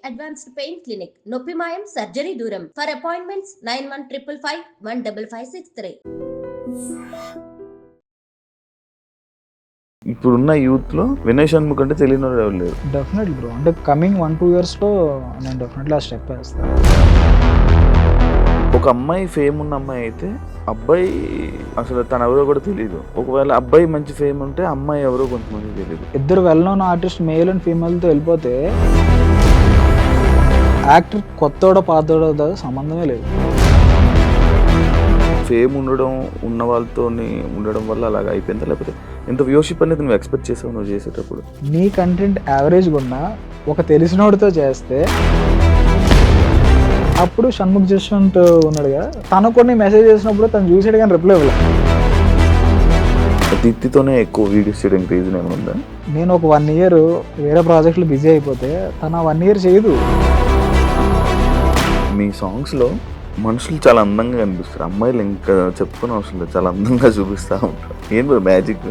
Advanced pain clinic. నొప్పి మాయం, surgery దూరం. For appointments 9155515563. ఇప్పుడున్న యూత్లో వినయ్ షణ్ముఖ్ అంటే తెలియని వాళ్ళు ఎవరు లేరు. డెఫినెట్లీ బ్రో, అంటే కమింగ్ 1-2 ఇయర్స్లో నేను డెఫినెట్లీ ఆ స్టెప్ వేస్తాను. ఒక అమ్మాయి ఫేమ్ ఉన్న అమ్మాయి అయితే అబ్బాయి అసలు తను ఎవరో కూడా తెలియదు. ఒకవేళ అబ్బాయి మంచి ఫేమ్ ఉంటే అమ్మాయి ఎవరో కొంతమంది తెలియదు. ఇద్దరు well known artist male and ఫీమేల్తో వెళ్ళిపోతే యాక్టర్ కొత్తోడో పాతోడో సంబంధమే లేదు. ఫేమ్ ఉన్న వాళ్ళతో ఉండడం వల్ల అలాగ అయిపోయిందా, లేకపోతే ఎంత వ్యూషిప్ అనేది నువ్వు ఎక్స్పెక్ట్ చేసావు నువ్వు చేసేటప్పుడు? నీ కంటెంట్ యావరేజ్గా ఉన్నా ఒక తెలిసినోడితో చేస్తే, అప్పుడు షణ్ముఖ్ జస్వంత్ ఉన్నాడు కదా, తను కొన్ని మెసేజ్ చేసినప్పుడు తను చూసాడు కానీ రిప్లై ఇవ్వలేదు. దీప్తితోనే ఎక్కువ వీడియోస్ చేయడానికి రీజన్ ఏమైనా ఉందా? నేను ఒక 1 ఇయర్ వేరే ప్రాజెక్టులు బిజీ అయిపోతే తను 1 ఇయర్ చేయదు. మీ సాంగ్స్లో మనుషులు చాలా అందంగా కనిపిస్తారు, అమ్మాయిలు ఇంకా చెప్పుకునే అవసరం లేదు, చాలా అందంగా చూపిస్తూ ఉంటారు. ఏం మ్యాజిక్?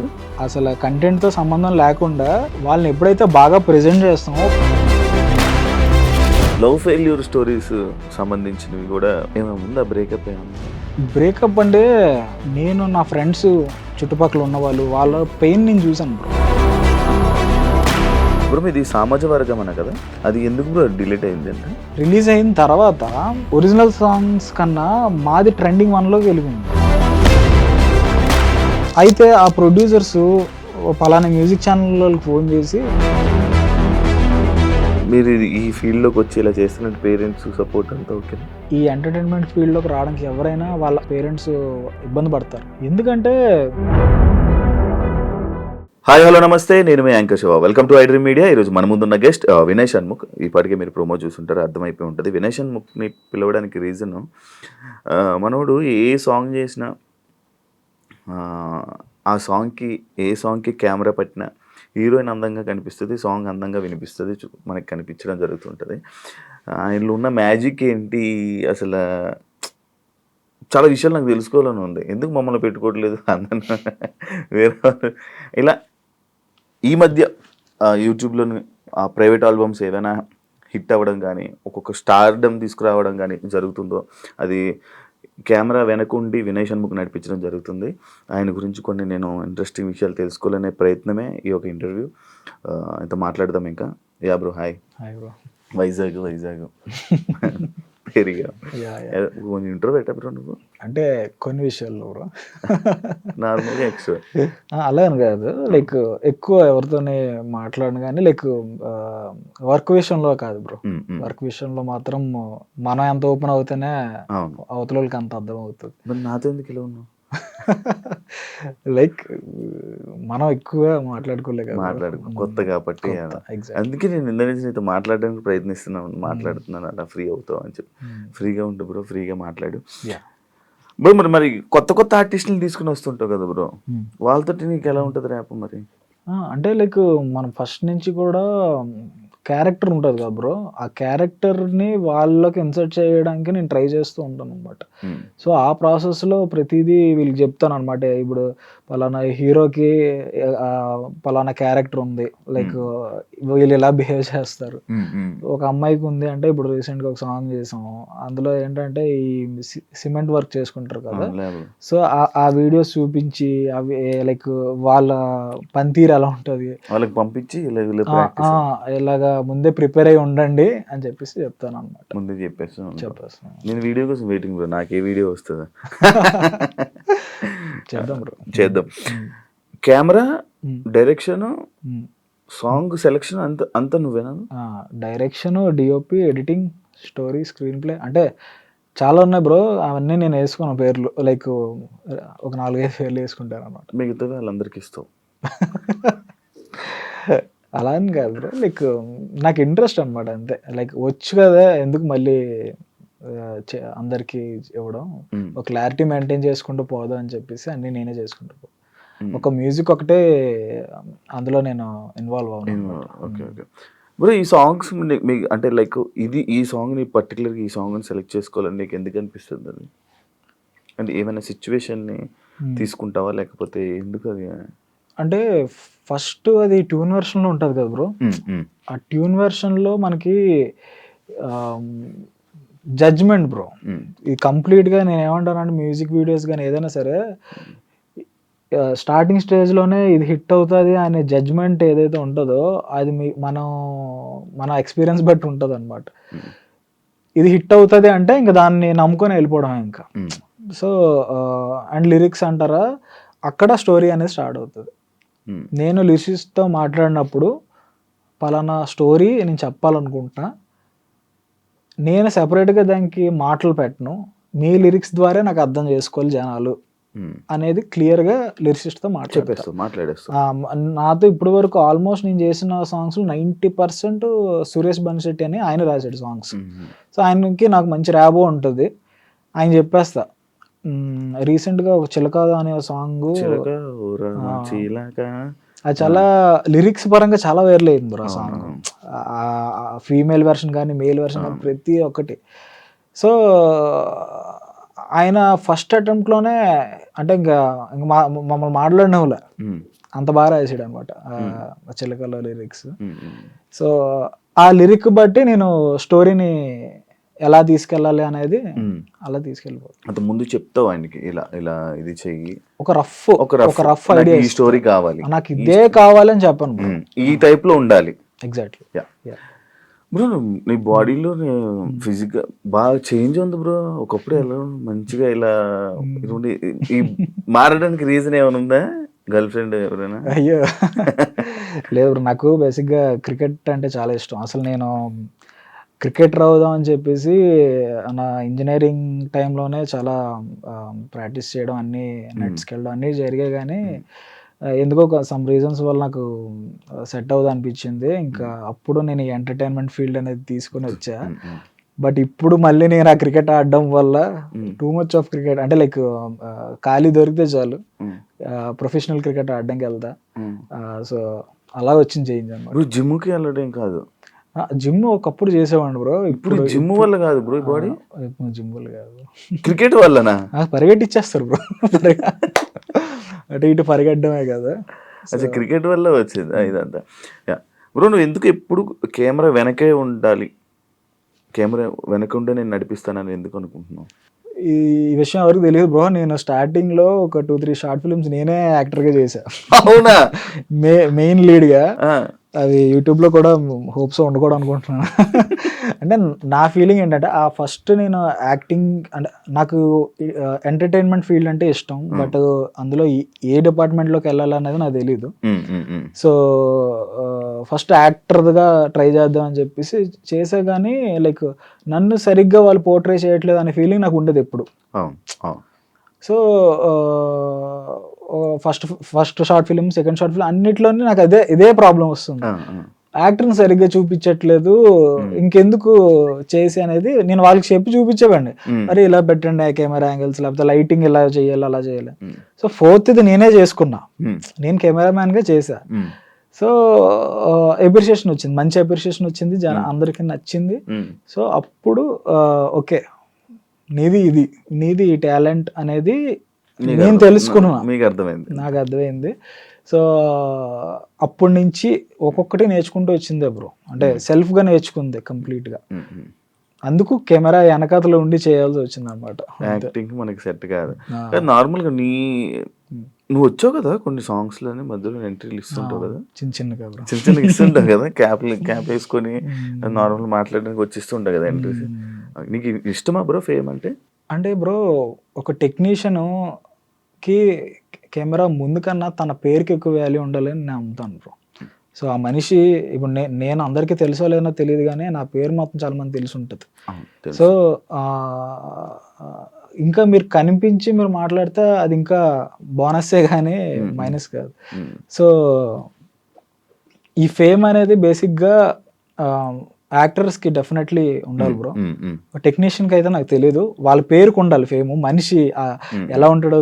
అసలు కంటెంట్తో సంబంధం లేకుండా వాళ్ళని ఎప్పుడైతే బాగా ప్రెజెంట్ చేస్తామో. లవ్ ఫెయిల్యూర్ స్టోరీస్ సంబంధించినవి కూడా ఏమైనా ఉందా? బ్రేకప్ ఏమన్నా? బ్రేకప్ అంటే నేను నా ఫ్రెండ్స్ చుట్టుపక్కల ఉన్న వాళ్ళ పెయిన్ నేను చూసాను బ్రో. ఇప్పుడు మీది సామాజ వర్గం అన్న కదా, అది ఎందుకు డిలీట్ అయింది అంటే? రిలీజ్ అయిన తర్వాత ఒరిజినల్ సాంగ్స్ కన్నా మాది ట్రెండింగ్ 1లోకి వెళ్ళింది. అయితే ఆ ప్రొడ్యూసర్స్ పలానా మ్యూజిక్ ఛానల్ వాళ్ళకి ఫోన్ చేసి, మీరు ఈ ఫీల్డ్లోకి వచ్చి ఇలా చేస్తున్నట్టు పేరెంట్స్ సపోర్ట్ అంతా ఓకే? ఈ ఎంటర్టైన్మెంట్ ఫీల్డ్లోకి రావడానికి ఎవరైనా వాళ్ళ పేరెంట్స్ ఇబ్బంది పడతారు. ఎందుకంటే హాయ్ హలో నమస్తే, నేను మీ anchor Shiva. Welcome to iDream Media. ఈరోజు మన ముందున్న గెస్ట్ వినయ్ షణ్ముఖ్. ఇప్పటికే మీరు ప్రోమో చూస్తుంటారు, అర్థమైపోయి ఉంటుంది. వినయ్ షణ్ముఖ్ని పిలవడానికి రీజను, మనోడు ఏ సాంగ్ చేసినా ఆ సాంగ్కి ఏ సాంగ్కి కెమెరా పట్టినా హీరోయిన్ అందంగా కనిపిస్తుంది, సాంగ్ అందంగా వినిపిస్తుంది, మనకి కనిపించడం జరుగుతుంటుంది. ఆయనలో ఉన్న మ్యాజిక్ ఏంటి అసలు? చాలా విషయాలు నాకు తెలుసుకోవాలని ఉంది. ఎందుకు మమ్మల్ని పెట్టుకోవట్లేదు అందరిని వేరే వాళ్ళు? ఇలా ఈ మధ్య యూట్యూబ్లో ప్రైవేట్ ఆల్బమ్స్ ఏదైనా హిట్ అవ్వడం కానీ, ఒక్కొక్క స్టార్డమ్ తీసుకురావడం కానీ జరుగుతుందో, అది కెమెరా వెనకుండి వినయ్ షణ్ముఖ్ నడిపించడం జరుగుతుంది. ఆయన గురించి కొన్ని నేను ఇంట్రెస్టింగ్ విషయాలు తెలుసుకోవాలనే ప్రయత్నమే ఈ ఒక ఇంటర్వ్యూ. ఇంత మాట్లాడదాం ఇంకా. Yeah bro, hi. Hi bro. Vizag పెరిగా కొంచెం ఇంటర్వ్యూ పెట్టా బ్రో నువ్వు? అంటే కొన్ని విషయాల్లో బ్రో నార్మల్గా ఎక్స్ట్రా అలా అని కాదు, లైక్ ఎక్కువ ఎవరితోనే మాట్లాడను కానీ, లైక్ వర్క్ విషయంలో కాదు బ్రో. వర్క్ విషయంలో మాత్రం మనం ఎంత ఓపెన్ అవుతేనే అవతల వాళ్ళకి అంత అర్థం అవుతుంది. మరి నాతో ఎందుకు ఇలా ఉన్నావు? లైక్ మనం ఎక్కువ మాట్లాడుకోలే కొత్త కాబట్టి, అందుకే నేను ఇంత నుంచి నీతో మాట్లాడడానికి మాట్లాడుతున్నాను అలా ఫ్రీ అవుతావు అని చెప్పి. ఫ్రీగా ఉంటు బ్రో, ఫ్రీగా మాట్లాడు బ్రో. మరి కొత్త ఆర్టిస్టులు తీసుకుని వస్తుంటావు కదా బ్రో, వాళ్ళతో నీకు ఎలా ఉంటుంది ర్యాప్? మరి అంటే లైక్ మనం ఫస్ట్ నుంచి కూడా క్యారెక్టర్ ఉంటుంది కదా బ్రో, ఆ క్యారెక్టర్ని వాళ్ళకి ఇన్సర్ట్ చేయడానికి నేను ట్రై చేస్తూ ఉంటాను అనమాట. సో ఆ ప్రాసెస్లో ప్రతిదీ వీళ్ళకి చెప్తాను అనమాట. ఇప్పుడు పలానా హీరోకి పలానా క్యారెక్టర్ ఉంది, లైక్ వీళ్ళు ఎలా బిహేవ్ చేస్తారు. ఒక అమ్మాయికి ఉంది అంటే, ఇప్పుడు రీసెంట్గా ఒక సాంగ్ చేసాము, అందులో ఏంటంటే ఈ సిమెంట్ వర్క్ చేసుకుంటారు కదా, సో ఆ వీడియోస్ చూపించి అవి లైక్ వాళ్ళ పనితీరు ఎలా ఉంటుంది వాళ్ళకి పంపించి ఇలాగా ముందే ప్రిపేర్ అయ్యి ఉండండి అని చెప్పేసి చెప్తాను అనమాట. ముందే చెప్పేస్తాను. నేను వీడియో కోసం వెయిటింగ్ బ్రో, నాకు ఏ వీడియో వస్తుందా? చేద్దాం బ్రో, చేద్దాం. కెమెరా, డైరెక్షన్, సాంగ్ సెలెక్షన్ అంతా నువ్వేనా? Direction, DOP, editing, story, screen play, అంటే చాలా ఉన్నాయి బ్రో. అవన్నీ నేను వేసుకున్న పేర్లు, లైక్ ఒక 4-5 పేర్లు వేసుకుంటాను అనమాట. మిగతా వాళ్ళందరికీ ఇస్తావు? అలా అని కాదు బ్రో, లైక్ నాకు ఇంట్రెస్ట్ అనమాట అంతే. లైక్ వచ్చు కదా, ఎందుకు మళ్ళీ అందరికీ ఇవ్వడం, ఒక క్లారిటీ మెయింటైన్ చేసుకుంటూ పోదాం అని చెప్పేసి అన్నీ నేనే చేసుకుంటూ పో. ఒక మ్యూజిక్ ఒకటే అందులో నేను ఇన్వాల్వ్ అవును. Okay okay bro. ఈ సాంగ్స్ మీకు అంటే లైక్ ఈ సాంగ్ని పర్టికులర్గా ఈ సాంగ్ని సెలెక్ట్ చేసుకోవాలని నీకు ఎందుకు అనిపిస్తుంది? అది అంటే ఏమైనా సిచ్యువేషన్ని తీసుకుంటావా, లేకపోతే ఎందుకు అది? అంటే ఫస్ట్ అది ట్యూన్ వెర్షన్లో ఉంటుంది కదా బ్రో, ఆ ట్యూన్ వెర్షన్లో మనకి జడ్జ్మెంట్ బ్రో. ఉమ్, ఇది కంప్లీట్గా నేను ఏమంటానంటే మ్యూజిక్ వీడియోస్ కానీ ఏదైనా సరే స్టార్టింగ్ స్టేజ్లోనే ఇది హిట్ అవుతుంది అనే జడ్జ్మెంట్ ఏదైతే ఉంటుందో అది మన ఎక్స్పీరియన్స్ బట్టి ఉంటుంది అనమాట. ఉమ్, ఇది హిట్ అవుతుంది అంటే ఇంకా దాన్ని నమ్ముకొని వెళ్ళిపోవడం ఇంకా. ఉమ్, సో అండ్ లిరిక్స్ అంటారా, అక్కడ స్టోరీ అనేది స్టార్ట్ అవుతుంది. ఉమ్, నేను లిరిసిస్ట్తో మాట్లాడినప్పుడు పలానా స్టోరీ నేను చెప్పాలనుకుంటున్నా, నేను సెపరేట్గా దానికి మాటలు పెట్టను, మీ లిరిక్స్ ద్వారా నాకు అర్థం చేసుకోవాలి జనాలు ఉమ్. అనేది క్లియర్గా లిరిసిస్ట్తో మాట్లాడేస్తావు. నాతో ఇప్పటి వరకు ఆల్మోస్ట్ నేను చేసిన సాంగ్స్ 90% సురేష్ బన్శెట్టి అని ఆయన రాశాడు సాంగ్స్. ఉమ్, సో ఆయనకి నాకు మంచి ర్యాబో ఉంటుంది, ఆయన చెప్పేస్తా. రీసెంట్గా ఒక చిలక అనే సాంగ్, చిలక ఊర చిలక. అది చాలా లిరిక్స్ పరంగా చాలా వైరల్ అయింది బ్రో ఆ సాంగ్. ఫీమేల్ వెర్షన్ కానీ మేల్ వెర్షన్ కానీ ప్రతి ఒక్కటి. సో ఆయన ఫస్ట్ అటెంప్ట్లోనే అంటే ఇంకా మమ్మల్ని మాట్లాడిన వాళ్ళ ఉమ్, అంత బాగా రాసాడు అనమాట చిలకలో లిరిక్స్. ఉమ్, ఉమ్. సో ఆ లిరిక్ బట్టి నేను స్టోరీని ఎలా తీసుకెళ్ళాలి అనేది ఉమ్. అలా తీసుకెళ్ళిపోతాను. అంత ముందు చెప్తావు ఆయనకి ఇలా ఇలా ఇది చెయ్యి, ఒక రఫ్ ఐడియా, ఈ స్టోరీ కావాలి, నాకు ఇదే కావాలని చెప్పను బ్రో, ఈ టైప్ లో ఉండాలి. ఎగ్జాక్ట్లీ. బ్రో నీ బాడీలో ఫిజిక్ బాగా చేంజ్ ఉంది బ్రో. ఒకప్పుడు ఎలా మంచిగా ఇలా ఇరుండి, ఈ మారడానికి రీజన్ ఏమైనా ఉందా? గర్ల్ ఫ్రెండ్ ఎవరైనా? అయ్యో లేదు బ్రో, నాకు బేసిక్గా క్రికెట్ అంటే చాలా ఇష్టం. అసలు నేను క్రికెటర్ అవుదాం అని చెప్పేసి నా ఇంజనీరింగ్ టైంలోనే చాలా ప్రాక్టీస్ చేయడం, అన్నీ నెట్స్కి వెళ్ళడం అన్నీ జరిగాయి. కానీ ఎందుకో సమ్ రీజన్స్ వల్ల నాకు సెట్ అవుదా అనిపించింది. ఇంకా అప్పుడు నేను ఈ ఎంటర్టైన్మెంట్ ఫీల్డ్ అనేది తీసుకొని వచ్చా. బట్ ఇప్పుడు మళ్ళీ నేను ఆ క్రికెట్ ఆడడం వల్ల టూ మచ్ ఆఫ్ క్రికెట్ అంటే లైక్ ఖాళీ దొరికితే చాలు ప్రొఫెషనల్ క్రికెట్ ఆడడానికి వెళ్తా. సో అలా వచ్చింది చేంజ్ అనమాట. జిమ్కి వెళ్ళడం కాదు, జిమ్ ఒకప్పుడు చేసేవాడిని బ్రో. ఇప్పుడు జిమ్ వల్ల కాదు బ్రో ఈ బాడీ, జిమ్ వల్ల కాదు, క్రికెట్ వల్లనా? పరిగెట్టిచ్చేస్తారు బ్రో, అటు ఇటు పరిగెట్టడమే కదా. అసలు క్రికెట్ వల్ల వచ్చింది ఇదంతా. బ్రో నువ్వు ఎందుకు ఎప్పుడు కెమెరా వెనకే ఉండాలి, కెమెరా వెనక ఉంటే నేను నడిపిస్తానని ఎందుకు అనుకుంటున్నావు? ఈ విషయం ఎవరికి తెలియదు బ్రో, నేను స్టార్టింగ్ లో ఒక 2-3 షార్ట్ ఫిల్మ్స్ నేనే యాక్టర్ గా చేశా. అవునా? మెయిన్ లీడ్ గా. అది యూట్యూబ్లో కూడా హోప్స్ ఉండకూడదు అనుకుంటున్నాను. అంటే నా ఫీలింగ్ ఏంటంటే ఆ ఫస్ట్ నేను యాక్టింగ్ అంటే నాకు ఎంటర్టైన్మెంట్ ఫీల్డ్ అంటే ఇష్టం, బట్ అందులో ఏ డిపార్ట్మెంట్లోకి వెళ్ళాలనేది నాకు తెలీదు. సో ఫస్ట్ యాక్టర్గా ట్రై చేద్దాం అని చెప్పేసి చేసా. కానీ లైక్ నన్ను సరిగ్గా వాళ్ళు పోర్ట్రే చేయట్లేదు అనే ఫీలింగ్ నాకు ఉండేది ఎప్పుడు. So first short film, second short film అన్నిట్లోనే నాకు ఇదే ప్రాబ్లం వస్తుంది, యాక్టర్ని సరిగ్గా చూపించట్లేదు, ఇంకెందుకు చేసి అనేది నేను వాళ్ళకి చెప్పి చూపించేవాడిని. మరి ఇలా పెట్టండి కెమెరా యాంగిల్స్, లేకపోతే లైటింగ్ ఇలా చేయాలి అలా చేయాలి. సో ఫోర్త్ ఇది నేనే చేసుకున్నా, నేను కెమెరామ్యాన్గా చేశా. సో అప్రిషియేషన్ వచ్చింది, మంచి అప్రిషియేషన్ వచ్చింది, అందరికీ నచ్చింది. సో అప్పుడు ఓకే నీది ఈ టాలెంట్ అనేది నేను తెలుసుకున్నా, నాకు అర్థమైంది. సో అప్పటి నుంచి ఒక్కొక్కటి నేర్చుకుంటూ వచ్చిందే బ్రో, అంటే సెల్ఫ్గా నేర్చుకుంది కంప్లీట్గా. అందుకు కెమెరా వెనకాతలో ఉండి చేయాల్సి వచ్చింది అనమాట. యాక్టింగ్ మనకి సెట్ కాదు. నార్మల్గా నువ్వు వచ్చావు కదా కొన్ని సాంగ్స్ లోనే మధ్యలో ఎంట్రీలు ఇస్తుంటావు కదా, చిన్న ఇస్తుంటావు కదా, క్యాప్ వేసుకొని నార్మల్ మాట్లాడడానికి వచ్చిస్తుంటావు కదా ఎంట్రీస్. నీకు ఇష్టమా బ్రో ఫేమ్ అంటే? అంటే బ్రో ఒక టెక్నీషియన్కి కెమెరా ముందు కన్నా తన పేరుకి ఎక్కువ వాల్యూ ఉండాలని నేను నమ్ముతాను బ్రో. సో ఆ మనిషి ఇప్పుడు నేను అందరికీ తెలుసో లేదో తెలియదు, కానీ నా పేరు మాత్రం చాలా మంది తెలిసి ఉంటుంది. సో ఇంకా మీరు కనిపించి మీరు మాట్లాడితే అది ఇంకా బోనస్సే కానీ మైనస్ కాదు. సో ఈ ఫేమ్ అనేది బేసిక్గా యాక్టర్స్కి డెఫినెట్లీ ఉండాలి బ్రో. టెక్నీషియన్కి అయితే నాకు తెలియదు, వాళ్ళ పేరుకు ఉండాలి ఫేమ్, మనిషి ఎలా ఉంటాడో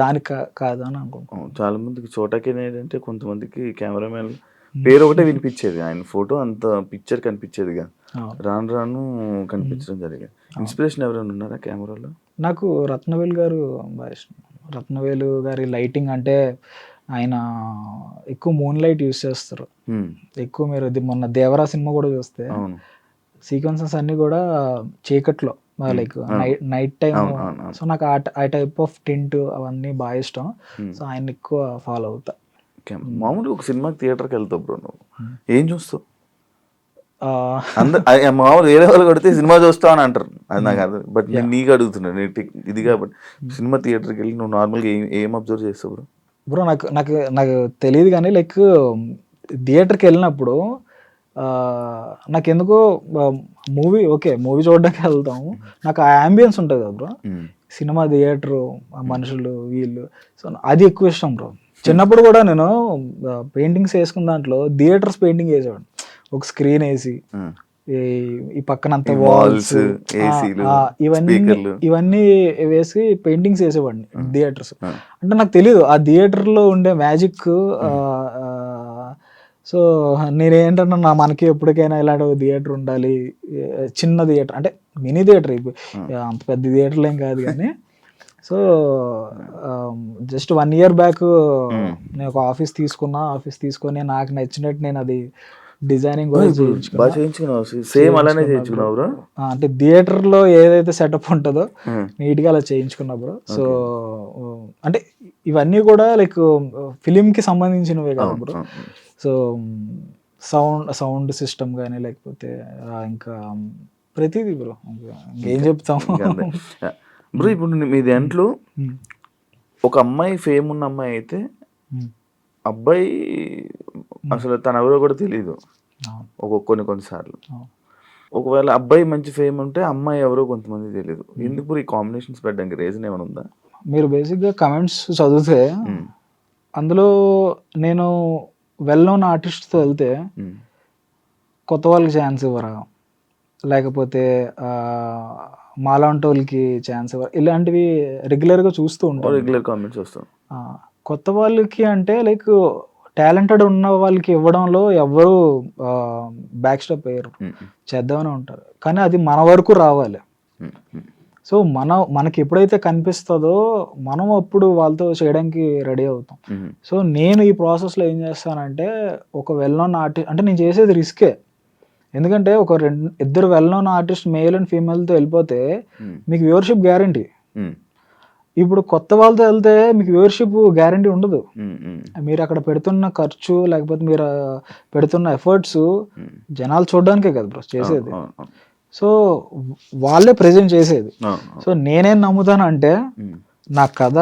దానికి కాదు అని అనుకుంటున్నాను. చాలా మందికి చోటకి ఏంటంటే కొంతమందికి కెమెరామెన్ పేరు ఒకటే వినిపించేది, ఆయన ఫోటో అంత పిక్చర్ కనిపించేది కాదు, రాను రాను కనిపించడం జరిగింది. ఇన్స్పిరేషన్ ఎవరైనా ఉన్నారా కెమెరాలో? నాకు రత్నవేలు గారు బాగా ఇష్టం. రత్నవేలు గారి లైటింగ్ అంటే ఆయన ఎక్కువ మూన్ లైట్ యూస్ చేస్తారు ఎక్కువ. మీరు మొన్న దేవరా సినిమా కూడా చూస్తే సీక్వెన్సెస్ అన్నీ కూడా చీకట్లో లైక్ నైట్ టైం. సో నాకు ఆ టైప్ ఆఫ్ టింట్ అవన్నీ బాగా ఇష్టం. సో ఆయన ఎక్కువ ఫాలో అవుతా. మామూలుగా ఒక సినిమాకి థియేటర్కి వెళ్తావు బ్రో, నువ్వు ఏం చూస్తావు? మామూలు వేరే వాళ్ళు కొడితే సినిమా చూస్తావు అని అంటారు, అది నాకు అర్థం. బట్ నేను నీకు అడుగుతున్నాను, ఇది కాబట్టి సినిమా థియేటర్కి వెళ్ళి నువ్వు నార్మల్గా ఏం అబ్జర్వ్ చేస్తావు బ్రో? బ్రో నాకు నాకు నాకు తెలియదు కానీ లైక్ థియేటర్కి వెళ్ళినప్పుడు నాకు ఎందుకో మూవీ చూడడానికి వెళ్తాము, నాకు ఆ అంబియన్స్ ఉంటుంది కదా బ్రో, సినిమా థియేటరు, మనుషులు వీళ్ళు, సో అది ఎక్కువ ఇష్టం బ్రో. చిన్నప్పుడు కూడా నేను పెయింటింగ్స్ వేసుకున్న దాంట్లో థియేటర్స్ పెయింటింగ్ వేసేవాడు, ఒక స్క్రీన్ వేసి ఈ పక్కనంతా వాల్స్ ఇవన్నీ వేసి పెయింటింగ్స్ వేసేవాడిని థియేటర్స్. అంటే నాకు తెలియదు ఆ థియేటర్లో ఉండే మ్యాజిక్. సో నేనేంటన్నా మనకి ఎప్పటికైనా ఇలాంటి ఒక థియేటర్ ఉండాలి, చిన్న థియేటర్ అంటే మినీ థియేటర్, అంత పెద్ద థియేటర్లు ఏం కాదు కానీ. సో జస్ట్ 1 year బ్యాక్ నేను ఒక ఆఫీస్ తీసుకొని నాకు నచ్చినట్టు నేను అది డిజైనింగ్ కూడా సేమ్ అలానే చేయించుకున్నావు బ్రో. అంటే థియేటర్ లో ఏదైతే సెటప్ ఉంటుందో నీట్ గా అలా చేయించుకున్నా బ్రో. సో అంటే ఇవన్నీ కూడా లైక్ ఫిలిం కి సంబంధించినవే కదా బ్రో. సో సౌండ్ సిస్టమ్ కానీ లేకపోతే ఇంకా ప్రతిదీ బ్రో, ఏం చెప్తాం బ్రో. ఇప్పుడు మీ దాంట్లో ఒక అమ్మాయి ఫేమ్ ఉన్న అమ్మాయి అయితే అబ్బాయి అసలు తన ఎవరో కూడా తెలియదు కొన్నిసార్లు. ఒకవేళ అబ్బాయి మంచి ఫేమ్ ఉంటే అమ్మాయి ఎవరో కొంతమంది తెలియదు. ఎందుకు ఈ కాంబినేషన్స్ పెట్టడానికి రీజన్ ఏమైనా ఉందా? మీరు బేసిక్గా కమెంట్స్ చదివితే అందులో నేను వెల్ నోన్ ఆర్టిస్ట్తో వెళ్తే కొత్త వాళ్ళకి ఛాన్స్ ఇవ్వరా, లేకపోతే మాలాంటి వాళ్ళకి ఛాన్స్ ఇవ్వరా, ఇలాంటివి రెగ్యులర్గా చూస్తూ ఉంటాం. రెగ్యులర్ కామెంట్స్ వస్తాం. కొత్త వాళ్ళకి అంటే లైక్ టాలెంటెడ్ ఉన్న వాళ్ళకి ఇవ్వడంలో ఎవరు బ్యాక్ స్టెప్ అయ్యారు, చేద్దామని ఉంటారు. కానీ అది మన వరకు రావాలి. సో మనకి ఎప్పుడైతే కనిపిస్తుందో మనం అప్పుడు వాళ్ళతో చేయడానికి రెడీ అవుతాం. సో నేను ఈ ప్రాసెస్లో ఏం చేస్తానంటే ఒక వెల్ నోన్ ఆర్టిస్ట్ అంటే నేను చేసేది రిస్కే. ఎందుకంటే ఒక ఇద్దరు well known artist male and ఫీమేల్తో వెళ్ళిపోతే మీకు వ్యూవర్షిప్ గ్యారంటీ. ఇప్పుడు కొత్త వాళ్ళతో వెళ్తే మీకు వ్యూవర్షిప్ గ్యారంటీ ఉండదు. మీరు అక్కడ పెడుతున్న ఖర్చు లేకపోతే మీరు పెడుతున్న ఎఫర్ట్స్ జనాలు చూడడానికే కదా బ్రో చేసేది. సో వాళ్ళే ప్రెజెంట్ చేసేది. సో నేనేం నమ్ముతానంటే నా కథ,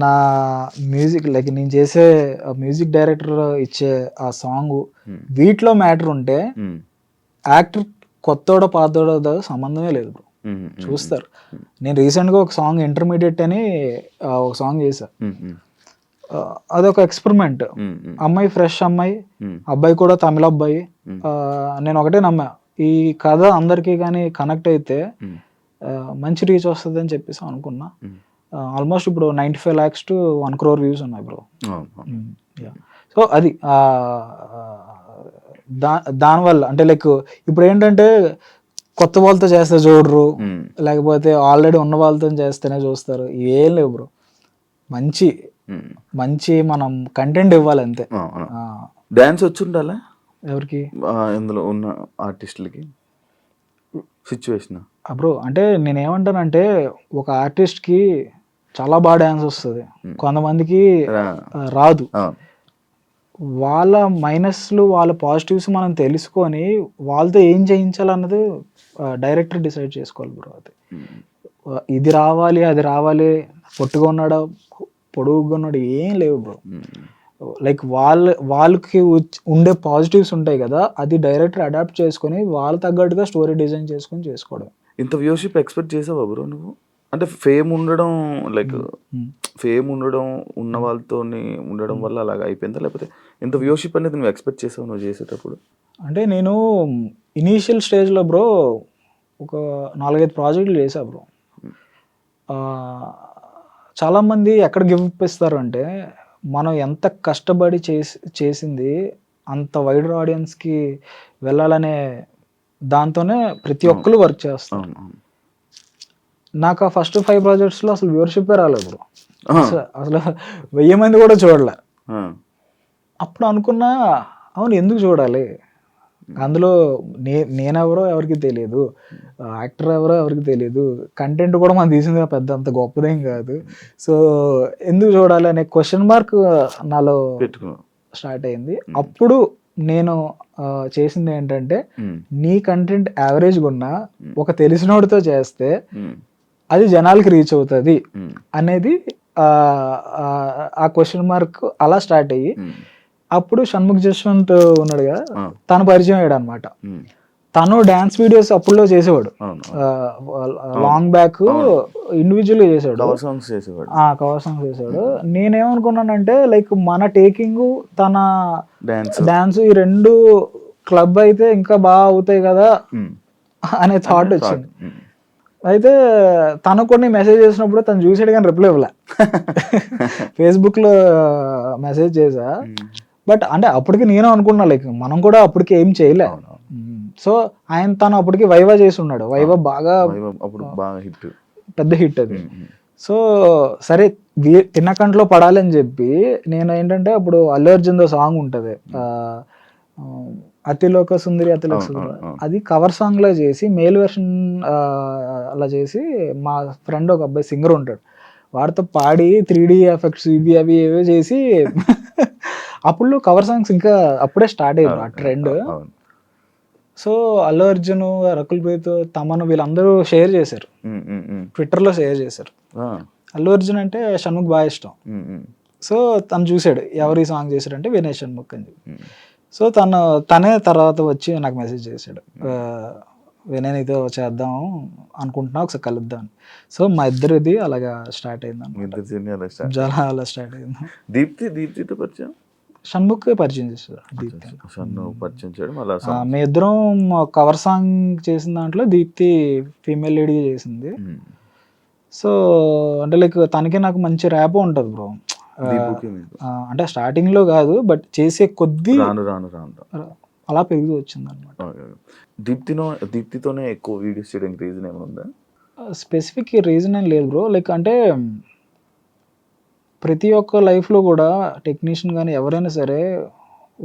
నా మ్యూజిక్ లైక్ నేను చేసే మ్యూజిక్ డైరెక్టర్ ఇచ్చే ఆ సాంగ్ వీటిలో మ్యాటర్ ఉంటే యాక్టర్ కొత్తోడో పాతోడో సంబంధమే లేదు బ్రో, చూస్తారు. నేను రీసెంట్గా ఒక సాంగ్ ఇంటర్మీడియట్ అని ఒక సాంగ్ చేశా. అదొక ఎక్స్పెరిమెంట్. అమ్మాయి ఫ్రెష్ అమ్మాయి, అబ్బాయి కూడా తమిళ అబ్బాయి. నేను ఒకటే నమ్మా, ఈ కథ అందరికీ కానీ కనెక్ట్ అయితే మంచి రీచ్ వస్తుంది అని చెప్పేసి అనుకున్నా. ఆల్మోస్ట్ ఇప్పుడు 95 lakhs to 1 crore వ్యూస్ ఉన్నాయి బ్రో. సో అది దానివల్ల అంటే లైక్ ఇప్పుడు ఏంటంటే కొత్త వాళ్ళతో చేస్తే చూడరు, లేకపోతే ఆల్రెడీ ఉన్న వాళ్ళతో చేస్తేనే చూస్తారు. ఏం లేవు బ్రో, మంచి మనం కంటెంట్ ఇవ్వాలి అంతే. డాన్స్ వచ్చి ఉండాలా ఎవరికి? ఇందులో ఉన్న ఆర్టిస్టులకి సిచ్యువేషన్ బ్రో. అంటే నేనేమంటానంటే ఒక ఆర్టిస్ట్కి చాలా బాగా డాన్స్ వస్తుంది, కొంతమందికి రాదు. వాళ్ళ మైనస్లు వాళ్ళ పాజిటివ్స్ మనం తెలుసుకొని వాళ్ళతో ఏం చేయించాలన్నది డైరెక్టర్ డిసైడ్ చేసుకోవాలి బ్రో. అది ఇది రావాలి అది రావాలి, పొట్టుగా ఉన్నాడా పొడుగుగా ఉన్నాడు ఏం లేవు బ్రో. లైక్ వాళ్ళకి ఉండే పాజిటివ్స్ ఉంటాయి కదా, అది డైరెక్టర్ అడాప్ట్ చేసుకొని వాళ్ళ తగ్గట్టుగా స్టోరీ డిజైన్ చేసుకొని చేసుకోవడం. ఇంత వ్యూషిప్ ఎక్స్పెక్ట్ చేసావా బ్రో నువ్వు? అంటే ఫేమ్ ఉండడం లైక్ ఫేమ్ ఉన్న వాళ్ళతో ఉండడం వల్ల అలాగ అయిపోయిందా, లేకపోతే ఇంత వ్యూషిప్ అనేది నువ్వు ఎక్స్పెక్ట్ చేసావు నువ్వు చేసేటప్పుడు? అంటే నేను ఇనీషియల్ స్టేజ్లో బ్రో ఒక 4-5 ప్రాజెక్టులు చేశా బ్రో. చాలామంది ఎక్కడ గివ్ అప్ ఇస్తారు అంటే మనం ఎంత కష్టపడి చేసింది అంత వైడర్ ఆడియన్స్కి వెళ్ళాలనే దాంతోనే ప్రతి ఒక్కరు వర్క్ చేస్తాం. నాకు ఆ ఫస్ట్ 5 ప్రాజెక్ట్స్లో అసలు వ్యూవర్షిప్పే రాలేదు బ్రో. అసలు 1000 మంది కూడా చూడలే. అప్పుడు అనుకున్నా, అవును ఎందుకు చూడాలి, అందులో నేనెవరో ఎవరికి తెలియదు, యాక్టర్ ఎవరో ఎవరికి తెలియదు, కంటెంట్ కూడా మనం తీసింది పెద్ద అంత గొప్పదేం కాదు. సో ఎందుకు చూడాలి అనే క్వశ్చన్ మార్క్ నాలో స్టార్ట్ అయింది. అప్పుడు నేను చేసింది ఏంటంటే, నీ కంటెంట్ యావరేజ్గా ఉన్నా ఒక తెలిసినోడితో చేస్తే అది జనాలకి రీచ్ అవుతుంది అనేది ఆ క్వశ్చన్ మార్క్ అలా స్టార్ట్ అయ్యి, అప్పుడు షణ్ముఖ్ జశ్వంత్ ఉన్నాడు కదా, తను పరిచయం అయ్యాడు అనమాట. తను డాన్స్ వీడియోస్ అప్పుడులో చేసేవాడు, లాంగ్ బ్యాక్ ఇండివిజువల్ గా చేసాడు, కవర్ సాంగ్స్ చేసాడు. నేనేమనుకున్నానంటే లైక్ మన టేకింగ్ తన డాన్స్ ఈ రెండు క్లబ్ అయితే ఇంకా బాగా అవుతాయి కదా అనే థాట్ వచ్చింది. అయితే తను కొన్ని మెసేజ్ చేసినప్పుడు తను చూసాడు కానీ రిప్లై ఇవ్వలే. ఫేస్బుక్ లో మెసేజ్ చేసా, బట్ అంటే అప్పటికి నేను అనుకున్నా లైక్ మనం కూడా అప్పటికి ఏం చేయలే. సో తను అప్పటికి వైవా చేసి ఉన్నాడు, వైవా బాగా పెద్ద హిట్ అది. సో సరే తిన్నకంట్లో పడాలని చెప్పి నేను ఏంటంటే, అప్పుడు అల్లు అర్జున్ సాంగ్ ఉంటది అతిలోక సుందరి అతిలోక సుందరి, అది కవర్ సాంగ్ లా చేసి మేల్ వెర్షన్ అలా చేసి మా ఫ్రెండ్ ఒక అబ్బాయి సింగర్ ఉంటాడు, వాడితో పాడి 3D ఎఫెక్ట్స్ ఇవి అవి ఏవో చేసి అప్పుడు కవర్ సాంగ్స్ ఇంకా అప్పుడే స్టార్ట్ అయ్యారు ఆ ట్రెండ్. సో అల్లు అర్జున్, రకుల్ ప్రీత్, తమన్ వీళ్ళందరూ షేర్ చేశారు, ట్విట్టర్లో షేర్ చేశారు. అల్లు అర్జున్ అంటే షణ్ముఖ్ బాగా ఇష్టం. సో తను చూసాడు ఎవరు ఈ సాంగ్ చేశాడంటే వినయ్ షణ్ముఖ్ అని చెప్పి. సో తనే తర్వాత వచ్చి నాకు మెసేజ్ చేశాడు, వినయ్ నీతో చేద్దాం అనుకుంటున్నా, ఒకసారి కలుద్దాం. సో మా ఇద్దరిది అలాగా స్టార్ట్ అయింది, అలా స్టార్ట్ అయింది. దీప్తితో పరిచయం షణ్ముఖ్ పరిచయం చేశారు, మీ ఇద్దరం కవర్ సాంగ్ చేసిన దాంట్లో దీప్తి ఫీమేల్ లీడ్ చేసింది. సో అంటే లైక్ తనకి నాకు మంచి ర్యాప్ ఉంటుంది బ్రో, అంటే స్టార్టింగ్ లో కాదు బట్ చేసే కొద్దీ అలా పెరుగుతూ వచ్చింది అనమాట. దీప్తితోనే ఎక్కువ వీడియోస్ చేయడానికి రీజన్ ఏమైనా ఉందా? స్పెసిఫిక్ రీజన్ ఏం లేదు బ్రో, లైక్ అంటే ప్రతి ఒక్క లైఫ్లో కూడా టెక్నీషియన్ కానీ ఎవరైనా సరే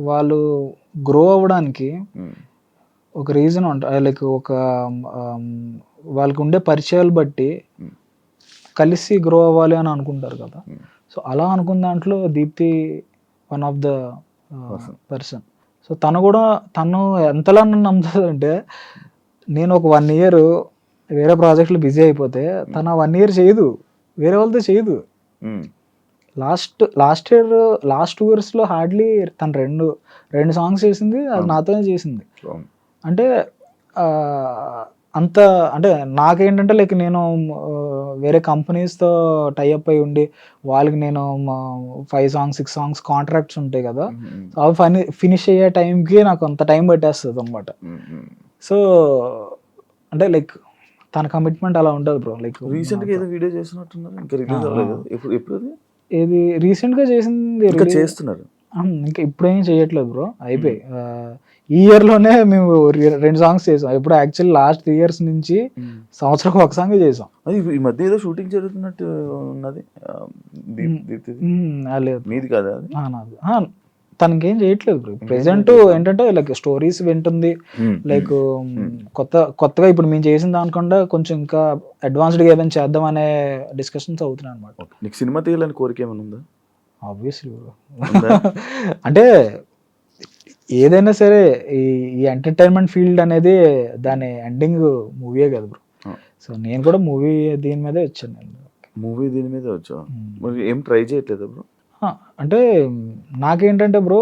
వాళ్ళు గ్రో అవ్వడానికి ఒక రీజన్ ఉంటుంది, లైక్ ఒక వాళ్ళకి ఉండే పరిచయాలు బట్టి కలిసి గ్రో అవ్వాలి అని అనుకుంటారు కదా. సో అలా అనుకున్న దాంట్లో Deepti one of the person. So తను ఎంతలా నన్ను నమ్ముతుందంటే, నేను ఒక 1 year వేరే ప్రాజెక్టులు బిజీ అయిపోతే తను 1 year చేయదు, వేరే వాళ్ళతో చేయదు. లాస్ట్ ఇయర్ లాస్ట్ 2 yearsలో హార్డ్లీ తను రెండు సాంగ్స్ చేసింది, అది నాతోనే చేసింది. అంటే అంత అంటే నాకేంటంటే లైక్ నేను వేరే కంపెనీస్తో టైఅప్ అయి ఉండి వాళ్ళకి నేను 5 songs 6 songs కాంట్రాక్ట్స్ ఉంటాయి కదా, అవి ఫినిష్ అయ్యే టైంకి నాకు అంత టైం పట్టేస్తుంది అనమాట. సో అంటే లైక్ తన కమిట్మెంట్ అలా ఉంటుంది బ్రో. లైక్ రీసెంట్గా ఏదో వీడియో చేసినట్టున్నారు, ఇంకా రిలీజ్ అవ్వలేదు. ఎప్పుడు ఏది రీసెంట్గా చేసింది చేస్తున్నారు, ఇంకా ఇప్పుడేం చేయట్లేదు బ్రో, అయిపోయి. ఈ ఇయర్లోనే మేము 2 songs చేసాం. ఇప్పుడు యాక్చువల్లీ లాస్ట్ 3 years నుంచి సంవత్సరం ఒక సాంగ్ చేసాం. అది ఈ మధ్య ఏదో షూటింగ్ జరుగుతున్నట్టు ఉన్నది, లేదు మీది కదా అది? నాది. తనకేం చేయట్లేదు బ్రో ప్రెసెంట్. ఏంటంటే లైక్ స్టోరీస్ వింటుంది, లైక్ కొత్తగా ఇప్పుడు మేము చేసిన దానికన్నా కొంచెం ఇంకా అడ్వాన్స్డ్గా ఏమైనా చేద్దాం అనే డిస్కషన్స్ అవుతున్నాయి అనమాట. నీకు సినిమా తీయాలని కోరిక ఏమైనా ఉందా? ఆబ్వియస్లీ బ్రో, అంటే ఏదైనా సరే ఈ ఎంటర్టైన్మెంట్ ఫీల్డ్ అనేది దాని ఎండింగ్ మూవీయే కదా బ్రో. సో నేను కూడా దీని మీదే వచ్చాను. దీని మీద వచ్చా, మరి ఏం ట్రై చేయట్లేదు బ్రో? అంటే నాకేంటంటే బ్రో,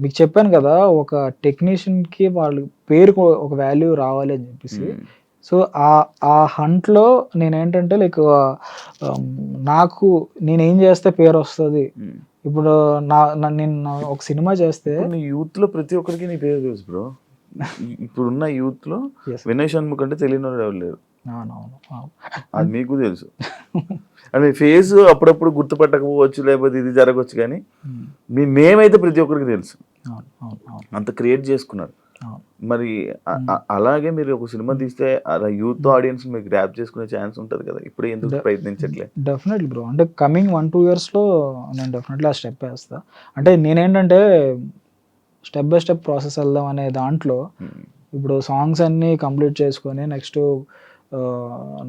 మీకు చెప్పాను కదా, ఒక టెక్నీషియన్కి వాళ్ళ పేరుకు ఒక వాల్యూ రావాలి అని చెప్పేసి. సో ఆ హంట్లో నేనేంటంటే లైక్ నాకు నేనేం చేస్తే పేరు వస్తుంది. ఇప్పుడు నేను ఒక సినిమా చేస్తే యూత్లో ప్రతి ఒక్కరికి నీ పేరు తెలుసు బ్రో. ఇప్పుడున్న యూత్లో వినయ్ షణ్ముఖ్ అంటే తెలియని వాళ్ళు ఎవరు లేరు. అది మీకు తెలుసు. అంటే ఫేస్ అప్పుడప్పుడు గుర్తుపట్టకపోవచ్చు, లేకపోతే ఇది జరగవచ్చు, కానీ మీ నేమ్ అయితే ప్రతి ఒక్కరికి తెలుసు, అంత క్రియేట్ చేసుకున్నారు. మరి అలాగే మీరు ఒక సినిమా తీస్తే అలా యూత్ ఆడియన్స్ మీకు గ్రాప్ చేసుకునే ఛాన్స్ ఉంటుంది కదా, ఇప్పుడు ఎందుకు ప్రయత్నించట్లే? డెఫినెట్లీ బ్రో, అంటే కమింగ్ 1-2 yearsలో నేను డెఫినెట్లీ ఆ స్టెప్ వేస్తా. అంటే నేనేంటంటే స్టెప్ బై స్టెప్ ప్రాసెస్ వెళ్దాం అనే దాంట్లో ఇప్పుడు సాంగ్స్ అన్నీ కంప్లీట్ చేసుకొని నెక్స్ట్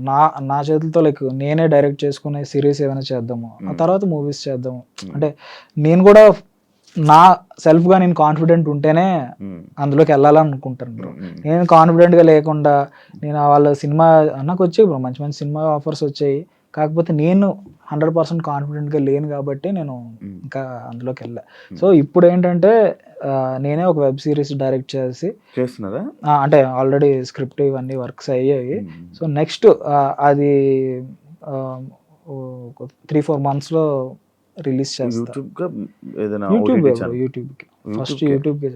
నా నా చేతులతో లైక్ నేనే డైరెక్ట్ చేసుకునే సిరీస్ ఏమైనా చేద్దాము, ఆ తర్వాత మూవీస్ చేద్దాము. అంటే నేను కూడా నా సెల్ఫ్గా నేను కాన్ఫిడెంట్ ఉంటేనే అందులోకి వెళ్ళాలనుకుంటాను బ్రో. నేను కాన్ఫిడెంట్గా లేకుండా నేను వాళ్ళ సినిమా నాకు వచ్చాయి బ్రో, మంచి మంచి సినిమా ఆఫర్స్ వచ్చాయి, కాకపోతే నేను 100% కాన్ఫిడెంట్గా లేను కాబట్టి నేను ఇంకా అందులోకి వెళ్ళా. సో ఇప్పుడు ఏంటంటే నేనే ఒక వెబ్ సిరీస్ డైరెక్ట్ చేస్తున్నారా, అంటే ఆల్రెడీ స్క్రిప్ట్ ఇవన్నీ వర్క్స్ అయ్యాయి. సో నెక్స్ట్ అది 3-4 monthsలో రిలీజ్ చేస్తా. యూట్యూబ్కి ఫస్ట్ యూట్యూబ్కే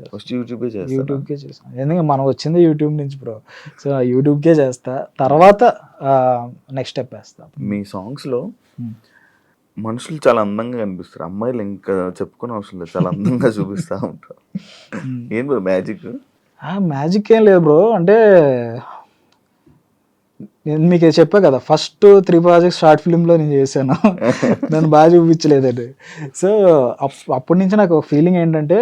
చేస్తాను, ఎందుకంటే మనం వచ్చింది యూట్యూబ్ నుంచి బ్రో. సో యూట్యూబ్కే చేస్తా, తర్వాత నెక్స్ట్ స్టెప్ వేస్తా. మీ సాంగ్స్లో మనుషులు చాలా అందంగా కనిపిస్తారు, అమ్మాయిలు ఇంకా చెప్పుకునే అవసరం లేదు, చాలా అందంగా చూపిస్తూ ఉంటారు. ఏం బ్రో మ్యాజిక్? మ్యాజిక్ ఏం లేదు బ్రో, అంటే నేను మీకు చెప్పా కదా ఫస్ట్ 3 projects షార్ట్ ఫిల్మ్లో నేను చేశాను, నన్ను బాగా చూపించలేదండి. సో అప్పటి నుంచి నాకు ఫీలింగ్ ఏంటంటే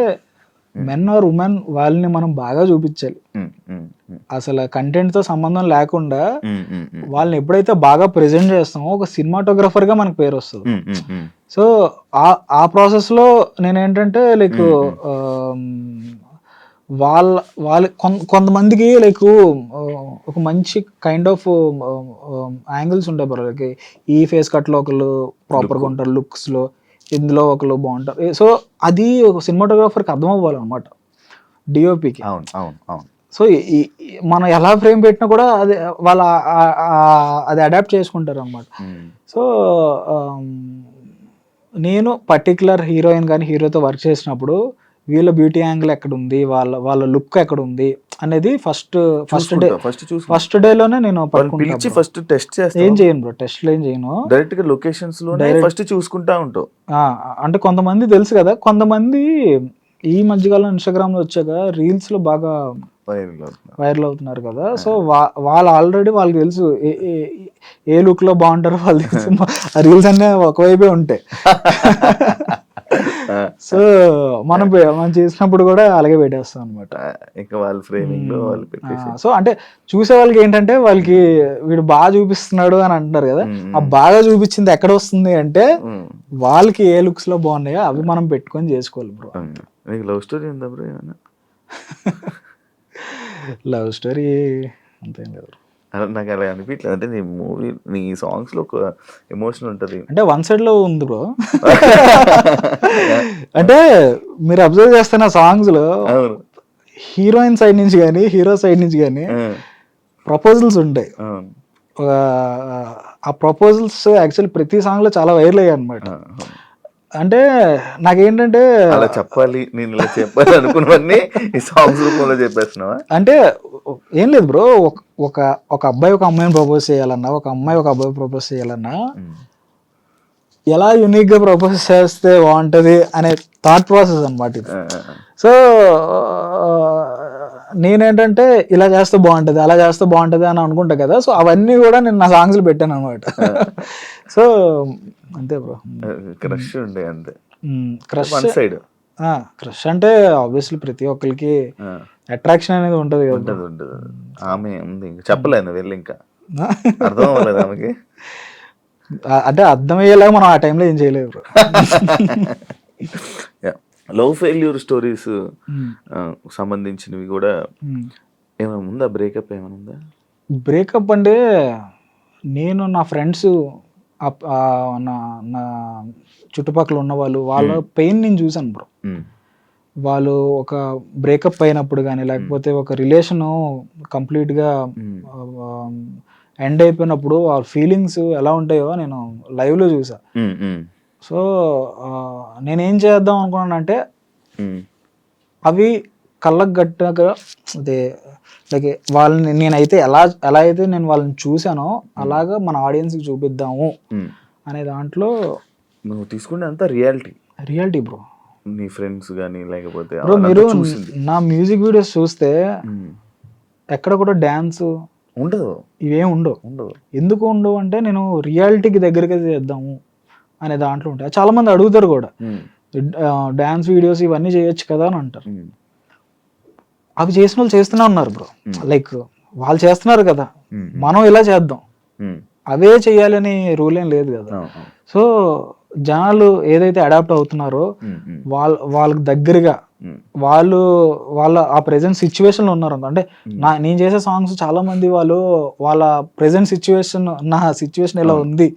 మెన్ ఆర్ ఉమెన్ వాళ్ళని మనం బాగా చూపించాలి, అసలు కంటెంట్తో సంబంధం లేకుండా వాళ్ళని ఎప్పుడైతే బాగా ప్రెజెంట్ చేస్తామో ఒక సినిమాటోగ్రఫర్గా మనకు పేరు వస్తుంది. సో ఆ ప్రాసెస్లో నేనేంటంటే లైక్ వాళ్ళ కొంతమందికి లైక్ ఒక మంచి కైండ్ ఆఫ్ యాంగిల్స్ ఉంటాయి బ్రో, లైక్ ఈ ఫేస్ కట్లో ఒకళ్ళు ప్రాపర్గా ఉంటారు, లుక్స్లో ఇందులో ఒకళ్ళు బాగుంటారు. సో అది ఒక సినిమాటోగ్రాఫర్కి అర్థం అవ్వాలన్నమాట, డిఓపికి. సో మనం ఎలా ఫ్రేమ్ పెట్టినా కూడా అది వాళ్ళ అది అడాప్ట్ చేసుకుంటారు అన్నమాట. సో నేను పర్టికులర్ హీరోయిన్ కానీ హీరోతో వర్క్ చేసినప్పుడు వీళ్ళ బ్యూటీ యాంగిల్ ఎక్కడ ఉంది, వాళ్ళ లుక్ ఎక్కడ ఉంది అనేది ఫస్ట్ డేలోనే నేను ఫస్ట్ టెస్ట్ ఏం చేయను బ్రో, టెస్ట్లు ఏం చేయను, డైరెక్ట్ గా లొకేషన్స్ లో ఫస్ట్ చూసుకుంటా ఉంటావు. అంటే కొంతమంది తెలుసు కదా, కొంతమంది ఈ మధ్యకాలం ఇన్స్టాగ్రామ్ లో వచ్చాక రీల్స్ లో బాగా వైరల్ అవుతున్నారు కదా. సో వాళ్ళు ఆల్రెడీ వాళ్ళకి తెలుసు ఏ లుక్ లో బాగుంటారో వాళ్ళు తెలుసు, ఆ రీల్స్ అన్నీ ఒకవైపే ఉంటాయి. సో మనం చేసినప్పుడు కూడా అలాగే పెట్టేస్తాం అనమాట. సో అంటే చూసే వాళ్ళకి ఏంటంటే వాళ్ళకి వీడు బాగా చూపిస్తున్నాడు అని అంటున్నారు కదా, ఆ బాగా చూపించింది ఎక్కడ వస్తుంది అంటే వాళ్ళకి ఏ లుక్స్ లో బాగున్నాయో అవి మనం పెట్టుకొని చేసుకోవాలి బ్రో. లవ్ స్టోరీ ఉందా బ్రో? లవ్ స్టోరీ అంతేం లేదు. నాకు అలా అనిపించలేదు, అంటే నీ మూవీ నీ సాంగ్స్ లో ఒక ఎమోషన్ ఉంటది, అంటే వన్ సైడ్ లో ఉంది బ్రో. అంటే మీరు అబ్జర్వ్ చేస్తున్న సాంగ్స్ లో హీరోయిన్ సైడ్ నుంచి కానీ హీరో సైడ్ నుంచి కానీ ప్రపోజల్స్ ఉంటాయి. ఆ ప్రపోజల్స్ యాక్చువల్లీ ప్రతి సాంగ్ లో చాలా వైరల్ అయ్యాయి అనమాట. అంటే నాకేంటంటే అలా చెప్పాలి, నేను ఇలా చెప్పాలి అనుకున్నవన్నీ ఈ సాంగ్స్ రూపంలో చెప్పేస్తున్నావా? అంటే ఏం లేదు బ్రో, ఒక అబ్బాయి ఒక అమ్మాయిని ప్రపోజ్ చేయాలన్నా, ఒక అమ్మాయి ఒక అబ్బాయి ప్రపోజ్ చేయాలన్నా ఎలా యూనిక్ గా ప్రపోజ్ చేస్తే బాగుంటది అనే థాట్ ప్రాసెస్ అనమాట ఇది. సో నేనేంటంటే ఇలా చేస్తే బాగుంటది, అలా చేస్తే బాగుంటది అని అనుకుంటా కదా. సో అవన్నీ కూడా నేను నా సాంగ్స్ లో పెట్టాను అనమాట. సో అంతే బ్రో. క్రష్ ఉండే అంతే. క్రష్ అంటే ఆబ్వియస్లీ ప్రతి ఒక్కరికి అట్రాక్షన్ అనేది ఉంటది కదా. ఆమె ఉంది, చెప్పలేదు వెళ్ళి, ఇంకా అర్థం అవ్వలేదు ఆమెకి. అంటే అర్థమయ్యేలాగా మనం ఆ టైంలో ఏం చేయలేదు బ్రో. లవ్ ఫెయిల్యూర్ స్టోరీస్ సంబంధించినవి కూడా ఏమైనా ఉందా? బ్రేకప్ ఏమైనా ఉందా? బ్రేకప్ అంటే నేను నా ఫ్రెండ్స్ నా చుట్టుపక్కల ఉన్న వాళ్ళ పెయిన్ నేను చూసాను బ్రో. వాళ్ళు ఒక బ్రేకప్ అయినప్పుడు కానీ లేకపోతే ఒక రిలేషన్ కంప్లీట్గా ఎండ్ అయిపోయినప్పుడు వాళ్ళ ఫీలింగ్స్ ఎలా ఉంటాయో నేను లైవ్లో చూసా. సో నేనేం చేద్దాం అనుకున్నానంటే అవి కళ్ళకు గట్టగా అదే లైక్ వాళ్ళని నేనైతే ఎలా అయితే నేను వాళ్ళని చూసానో అలాగా మన ఆడియన్స్కి చూపిద్దాము అనే దాంట్లో నువ్వు తీసుకుంటే అంతా రియాలిటీ బ్రో. నీ ఫ్రెండ్స్ కానీ లేకపోతే బ్రో మీరు నా మ్యూజిక్ వీడియోస్ చూస్తే ఎక్కడ కూడా డ్యాన్స్ ఉండదు, ఇవేం ఉండవు. ఎందుకు ఉండవు అంటే నేను రియాలిటీకి దగ్గరగా చేద్దాము అనే దాంట్లో ఉంటాయి. చాలా మంది అడుగుతారు కూడా డ్యాన్స్ వీడియోస్ ఇవన్నీ చేయొచ్చు కదా అని అంటారు. అవి చేసిన వాళ్ళు చేస్తూనే ఉన్నారు బ్రో. లైక్ వాళ్ళు చేస్తున్నారు కదా, ఉమ్, మనం ఇలా చేద్దాం, ఉమ్, అవే చెయ్యాలని రూల్ ఏం లేదు కదా. సో జనాలు ఏదైతే అడాప్ట్ అవుతున్నారో ఉమ్, ఉమ్, వాళ్ళకి దగ్గరగా ఉమ్, వాళ్ళ ఆ ప్రెసెంట్ సిచ్యువేషన్ లో ఉన్నారు. అంటే నేను చేసే సాంగ్స్ చాలా మంది వాళ్ళ ప్రెసెంట్ సిచ్యువేషన్, నా సిచ్యువేషన్ ఎలా ఉంది,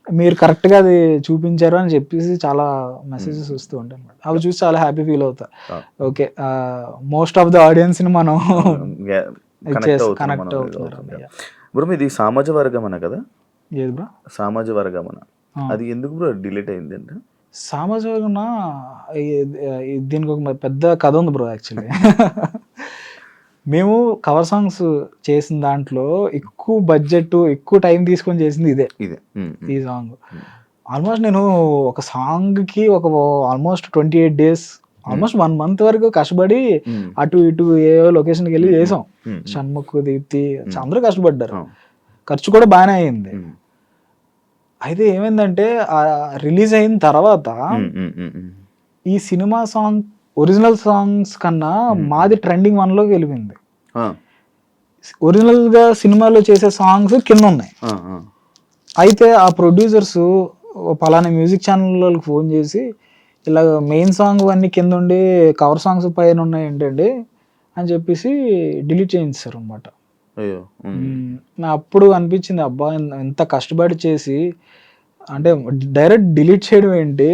మీరు కరెక్ట్ గా అది చూపించారు అని చెప్పేసి చాలా మెసేజెస్ వస్తూ ఉంటాయి అన్నమాట. అవి చూసి చాలా హ్యాపీ ఫీల్ అవుతా. Okay, most of the audience ని మనం కనెక్ట్ అవుతున్నారు. బ్రో మీది సామాజ వర్గమన కదా? ఏది బ్రో? సామాజ వర్గమన, అది ఎందుకు బ్రో డిలీట్ అయింది అంటే? సామాజిక దీనికి ఒక పెద్ద కథ ఉంది బ్రో. యాక్చువల్లీ మేము కవర్ సాంగ్స్ చేసిన దాంట్లో ఎక్కువ బడ్జెట్, ఎక్కువ టైం తీసుకొని చేసింది ఇదే. ఈ సాంగ్ ఆల్మోస్ట్ నేను ఒక సాంగ్ కి ఆల్మోస్ట్ 28 days, ఆల్మోస్ట్ 1 month వరకు కష్టపడి అటు ఇటు ఏ లొకేషన్కి వెళ్ళి చేసాం. షణ్ముఖ్, దీప్తి అందరూ కష్టపడ్డారు. ఖర్చు కూడా బాగానే అయింది. అయితే ఏమైందంటే రిలీజ్ అయిన తర్వాత ఈ సినిమా సాంగ్ ఒరిజినల్ సాంగ్స్ కన్నా మాది ట్రెండింగ్ 1 లోకి వెళ్ళింది. ఒరిజినల్ గా సినిమాలో చేసే సాంగ్స్ కింద ఉన్నాయి. అయితే ఆ ప్రొడ్యూసర్స్ పలానా మ్యూజిక్ ఛానల్ వాళ్ళకి ఫోన్ చేసి ఇలా మెయిన్ సాంగ్ అన్ని కింద ఉండి కవర్ సాంగ్స్ పైన ఉన్నాయి ఏంటండి అని చెప్పేసి డిలీట్ చేయించారు అనమాట. అప్పుడు అనిపించింది, అబ్బా ఎంత కష్టపడి చేసి అంటే డైరెక్ట్ డిలీట్ చేయడం ఏంటి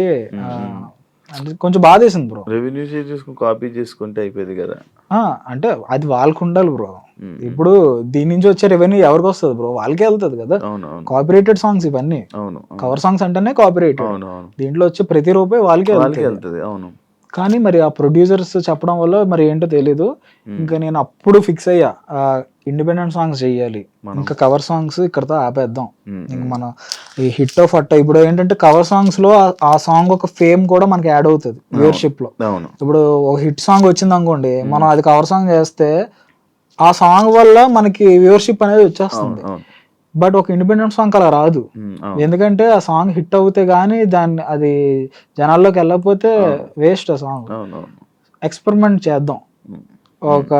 అంటే కొంచెం బాధేసింది బ్రో. రెవెన్యూ షేర్ చేసుకుని కాపీ చేసుకుంటే అయిపోయింది కదా. అంటే అది వాళ్ళకు ఉండాలి బ్రో. ఇప్పుడు దీని నుంచి వచ్చే రెవెన్యూ ఎవరికి వస్తుంది బ్రో? వాళ్ళకే వెళ్తుంది కదా. కాపీరైటెడ్ సాంగ్స్ ఇవన్నీ, కవర్ సాంగ్స్ అంటేనే కాపీరైటెడ్. దీంట్లో వచ్చే ప్రతి రూపాయి వాళ్ళకే వెళ్తుంది. అవును. కానీ మరి ఆ ప్రొడ్యూసర్స్ చెప్పడం వల్ల మరి ఏంటో తెలీదు. ఇంకా నేను అప్పుడు ఫిక్స్ అయ్యా, ఇండిపెండెంట్ సాంగ్స్ చెయ్యాలి, ఇంకా కవర్ సాంగ్స్ ఇక్కడతో ఆపేద్దాం. ఇంక మన ఈ హిట్ ఆఫ్ అట్ట ఇప్పుడు ఏంటంటే కవర్ సాంగ్స్ లో ఆ సాంగ్ ఒక ఫేమ్ కూడా మనకి యాడ్ అవుతుంది వ్యూవర్షిప్ లో. ఇప్పుడు ఒక హిట్ సాంగ్ వచ్చింది అనుకోండి, మనం అది కవర్ సాంగ్ చేస్తే ఆ సాంగ్ వల్ల మనకి వ్యూవర్షిప్ అనేది వచ్చేస్తుంది. బట్ ఒక ఇండిపెండెంట్ సాంగ్ అలా రాదు. ఎందుకంటే ఆ సాంగ్ హిట్ అవుతే గానీ అది జనాల్లోకి వెళ్ళకపోతే వేస్ట్ ఆ సాంగ్. ఎక్స్పెరిమెంట్ చేద్దాం, ఒక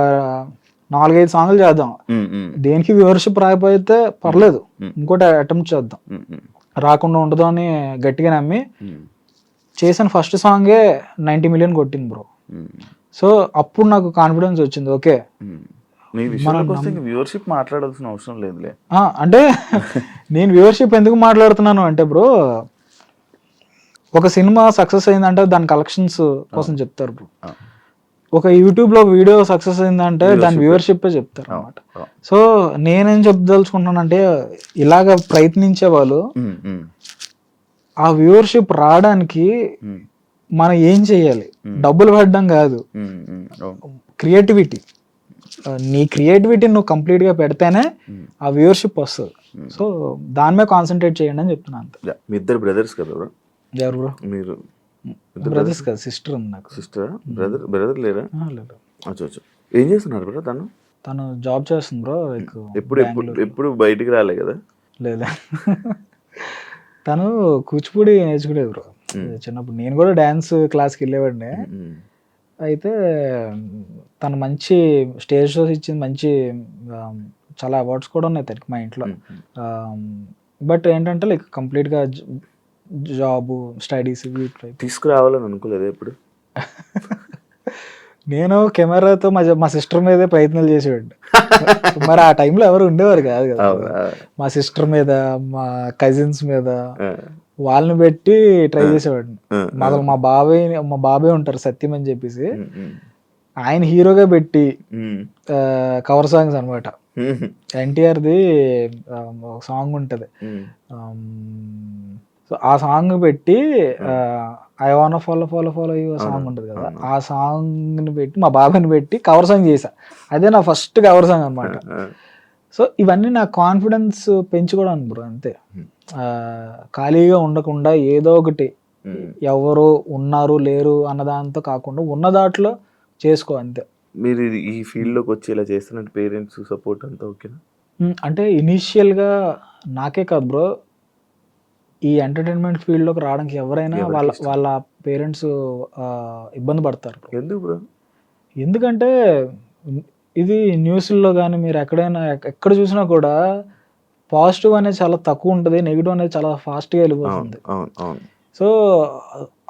4-5 సాంగ్లు చేద్దాం, దేనికి వ్యూవర్షిప్ రాకపోతే పర్లేదు, ఇంకోటి అటెంప్ట్ చేద్దాం, రాకుండా ఉండదు అని గట్టిగా నమ్మి చేసిన ఫస్ట్ సాంగే 90 million కొట్టింది బ్రో. సో అప్పుడు నాకు కాన్ఫిడెన్స్ వచ్చింది, ఓకే వ్యూవర్షిప్ మాట్లాడాల్సిన అవసరం లేదులే. అంటే నేను వ్యూవర్షిప్ ఎందుకు మాట్లాడుతున్నాను అంటే బ్రో, ఒక సినిమా సక్సెస్ అయిందంటే దాని కలెక్షన్స్ కోసం చెప్తారు బ్రో. ఒక యూట్యూబ్ లో వీడియో సక్సెస్ అయిందంటే దాని వ్యూవర్షిప్ చెప్తారు అనమాట. సో నేనేం చెప్పదలుచుకుంటున్నానంటే, ఇలాగ ప్రయత్నించే వాళ్ళు ఆ వ్యూవర్షిప్ రావడానికి మనం ఏం చెయ్యాలి? డబ్బులు పెట్టడం కాదు, క్రియేటివిటీ. నీ క్రియేటివిటీని నువ్వు కంప్లీట్ గా పెడితేనే ఆ వ్యూవర్షిప్ వస్తుంది. సో దాని మీద కాన్సన్ట్రేట్ చేయండి అని చెప్తున్నాను అంతే. మీ ఇద్దరు బ్రదర్స్ కదా బ్రో? ఎవరు బ్రో? మీరు బ్రదర్స్ కదా, సిస్టర్ ఉంది నాకు. సిస్టర్? బ్రదర్ లేరా? లేదు. ఏం చేస్తున్నారు బ్రో? తను జాబ్ చేస్తుంది బ్రో. ఎప్పుడు బయటికి రాలే కదా? లేదా, తను కూచిపూడి నేర్చుకునేది బ్రో చిన్నప్పుడు. నేను కూడా డాన్స్ క్లాస్కి వెళ్ళేవాడిని. అయితే తను మంచి స్టేజ్ షోస్ ఇచ్చింది, మంచి చాలా అవార్డ్స్ కూడా ఉన్నాయి తనకి మా ఇంట్లో. బట్ ఏంటంటే లైక్ కంప్లీట్గా జాబ్, స్టడీస్ తీసుకురావాలని అనుకోలేదు ఎప్పుడు. నేను కెమెరాతో మా సిస్టర్ మీదే ప్రయత్నాలు చేసేవాడిని. మరి ఆ టైంలో ఎవరు ఉండేవారు కాదు కదా. మా సిస్టర్ మీద, మా కజిన్స్ మీద వాళ్ళని పెట్టి ట్రై చేసేవాడిని. అసలు మా బాబాయ్ ఉంటారు సత్యం అని చెప్పేసి, ఆయన హీరోగా పెట్టి కవర్ సాంగ్స్ అనమాట. ఎన్టీఆర్ది ఒక సాంగ్ ఉంటది, సో ఆ సాంగ్ పెట్టి I want follow you song ఉంటుంది కదా, ఆ సాంగ్ ని పెట్టి మా బాబాయ్ని పెట్టి కవర్ సాంగ్ చేశా. అదే నా ఫస్ట్ కవర్ సాంగ్ అనమాట. సో ఇవన్నీ నా కాన్ఫిడెన్స్ పెంచుకోవడానికి బ్రో, అంతే. ఖాళీగా ఉండకుండా ఏదో ఒకటి, ఎవరు ఉన్నారు లేరు అన్నదాంతో కాకుండా ఉన్న దాంట్లో చేసుకో, అంతే. మీరు ఈ ఫీల్డ్ లోకి వచ్చి ఇలా చేస్తున్నట్టు పేరెంట్స్ సపోర్ట్ అంతా ఓకేనా? అంటే ఇనీషియల్ గా నాకే కాదు బ్రో, ఈ ఎంటర్టైన్మెంట్ ఫీల్డ్ లోకి రావడానికి ఎవరైనా వాళ్ళ పేరెంట్స్ ఇబ్బంది పడతారు. ఎందుకు బ్రో? ఎందుకంటే ఇది న్యూస్‌ల్లో గాని మీరు ఎక్కడైనా ఎక్కడ చూసినా కూడా పాజిటివ్ అనేది చాలా తక్కువ ఉంటది. నెగెటివ్ అనేది చాలా ఫాస్ట్‌గా అవును ఎళ్ళిపోతుంది. అవును అవును. సో,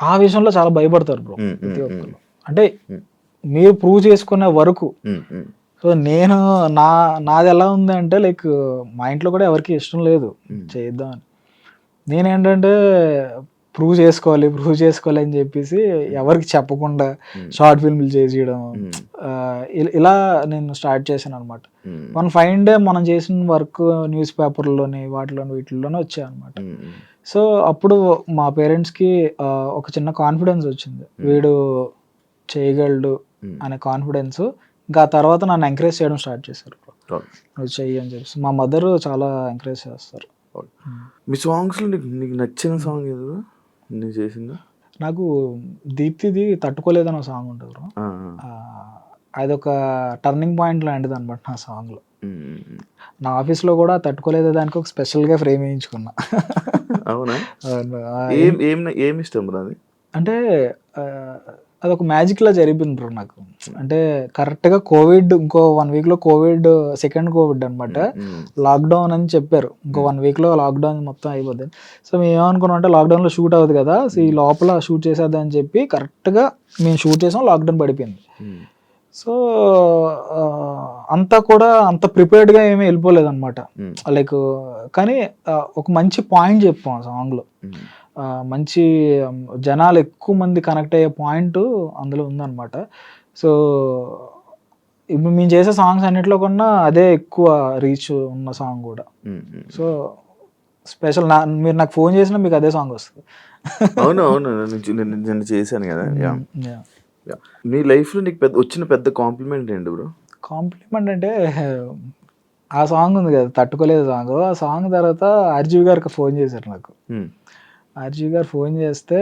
ఆ విషయంలో చాలా భయపడతారు బ్రో హ్మ్, ప్రతి హ్మ్, ఒక్కళ్ళు. అంటే హ్మ్. మీరు ప్రూవ్ చేసుకునే వరకు. హ్మ్, హ్మ్, సో, నేను నాదెలా ఉందంటే లైక్ మా ఇంట్లో కూడా ఎవరికీ ఇష్టం లేదు హ్మ్. చేద్దామని. నేనేంటంటే ప్రూవ్ చేసుకోవాలి అని చెప్పేసి ఎవరికీ చెప్పకుండా హ్మ్. షార్ట్ ఫిల్మ్‌లు చేసేయడం. హ్మ్. ఇలా నేను స్టార్ట్ చేశాననమాట. హ్మ్. వన్ ఫైన్ డే మనం చేసిన వర్క్ న్యూస్ పేపర్‌లోని వాటిలోని వీటిల్లోనే వచ్చాయనమాట. హ్మ్, హ్మ్. సో, అప్పుడు మా పేరెంట్స్‌కి ఒక చిన్న కాన్ఫిడెన్స్ వచ్చింది. వీడు చేయగలడు హ్మ్. అనే కాన్ఫిడెన్స్. ఇంకా ఆ తర్వాత నన్ను ఎంకరేజ్ చేయడం స్టార్ట్ చేశారు. అవును. నువ్వు చెయ్యి అని చెప్పేసి. మా మదర్ చాలా ఎంకరేజ్ చేస్తారు. అవును. మీ సాంగ్స్‌లో నీకు నీకు నచ్చిన సాంగ్ ఏది బ్రో? నువ్వు చేసింది? నాకు 'దీప్తిది' 'తట్టుకోలేదని' ఒక సాంగ్ ఉంటది బ్రో. ఆ! ఆ! అదొక టర్నింగ్ పాయింట్ లాంటిదనమాట నా సాంగ్‌లో. హ్మ్, హ్మ్, హ్మ్. నా ఆఫీస్‌లో కూడా 'తట్టుకోలేదే' దానికి ఒక స్పెషల్‌గా ఫ్రేమ్ ఏయించుకున్నా. అవునా? అవును. ఏం ఏం ఏమిష్టం బ్రో అది? అంటే ఆహ్, అదొక మ్యాజిక్‌లా జరిపింది బ్రో నాకు. అంటే కరెక్ట్‌గా ఇంకో 1 వీక్‌లో సెకండ్ కోవిడ్ అనమాట. హ్మ్, హ్మ్. లాక్‌డౌన్ అని చెప్పారు. ఇంకో 1 వీక్‌లో లాక్‌డౌన్ మొత్తం అయిపోద్దని. సో, మేమేమనుకున్నామంటే లాక్‌డౌన్‌లో షూట్ అవ్వదు కదా! సో, ఈ లోపల షూట్ చేసేద్దాం అని చెప్పి కరెక్ట్‌గా మేము షూట్ చేసాం. లాక్‌డౌన్ పడిపోయింది. హ్మ్. సో, అంతా కూడా అంత ప్రిపేర్డ్‌గా ఏమి ఎళ్ళిపోలేదనమాట. హ్మ్. లైక్ కానీ ఒక మంచి పాయింట్ చెప్పాం ఆ సాంగ్‌లో. హ్మ్. మంచి జనాలు ఎక్కువ మంది కనెక్ట్ అయ్యే పాయింట్ అందులో ఉందనమాట. సో, ఇప్పుడు మేము చేసే సాంగ్స్ అన్నిట్లో కన్నా అదే ఎక్కువ రీచ్ ఉన్న సాంగ్ గూడా. హ్మ్, హ్మ్. సో, స్పెషల్ మీరు నాకు ఫోన్ చేసినా మీకు అదే సాంగ్ వస్తది. అవును అవును. నేను నిన్న చేశాను కదా! యాహ్! యాహ్! యాహ్! నీ లైఫ్‌లో నీకు వచ్చిన పెద్ద కాంప్లిమెంట్ ఏంటి బ్రో? కాంప్లిమెంట్ అంటే ఆ సాంగ్ ఉంది కదా! 'తట్టుకోలేదు' సాంగు. ఆ సాంగ్ తర్వాత 'ఆర్‌జీవి' గారికి ఫోన్ చేశారు నాకు. హ్మ్. 'ఆర్‌జీవి' గారు ఫోన్ చేస్తే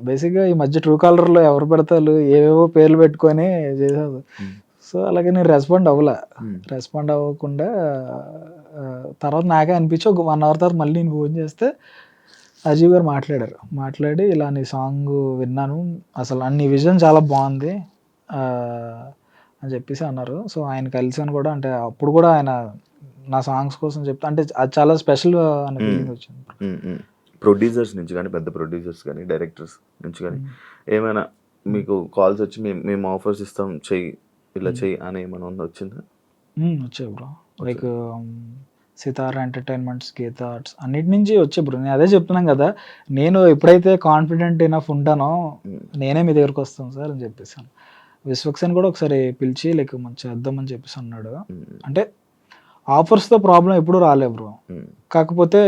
బేసిక్‌గా ఈ మధ్య ట్రూ కాలర్‌లో ఎవరు పెడితే ఆళ్ళు ఏవేవో పేర్లు పెట్టుకొని చేసారు. హ్మ్. సో, అలాగే నేను రెస్పాండ్ అవ్వలా. హ్మ్. రెస్పాండ్ అవ్వకుండా తర్వాత నాకే అనిపించి ఒక 1 అవర్ తర్వాత మళ్ళీ నేను ఫోన్ చేస్తే అజీవ్ గారు మాట్లాడారు. మాట్లాడి ఇలా నీ సాంగు విన్నాను. అసలు నీ విజన్ చాలా బావుంది. ఆహ్, అని చెప్పేసి అన్నారు. సో, ఆయన కలిసాను కూడా అంటే అప్పుడు కూడా ఆయన నా సాంగ్స్ కోసం చెప్తే అంటే అది చాలా స్పెషల్ అన్న హ్మ్. ఫీలింగ్ వచ్చింది. హ్మ్, హ్మ్. ప్రొడ్యూసర్స్ నుంచి గాని, పెద్ద ప్రొడ్యూసర్స్ గాని, డైరెక్టర్స్ నుంచి గాని హ్మ్. ఏమైనా మీకు కాల్స్ వచ్చి మేము ఆఫర్స్ ఇస్తాం చెయ్యి, ఇలా హ్మ్. చెయ్యి అని ఏమైనా వచ్చిందా? వచ్చాయి బ్రో. లైక్ వచ్చింది. సితార ఎంటర్‌టైన్‌మెంట్స్, గీత ఆర్ట్స్ అన్నిటి నుంచి వచ్చాయి బ్రో. నేను అదే చెప్తున్నాను కదా! నేను ఎప్పుడైతే కాన్ఫిడెంట్ ఎనఫ్ ఉంటానో హ్మ్. నేనే మీ దగ్గరికొస్తాను సార్ అని చెప్పేసాను. విశ్వక్సేన్ కూడా ఒకసారి పిలిచి లైక్ మనం చేద్దామని చెప్పేసి అన్నాడు. హ్మ్. అంటే ఆఫర్స్‌తో ప్రాబ్లమ్ ఎప్పుడు రాలే బ్రో. హ్మ్. కాకపోతే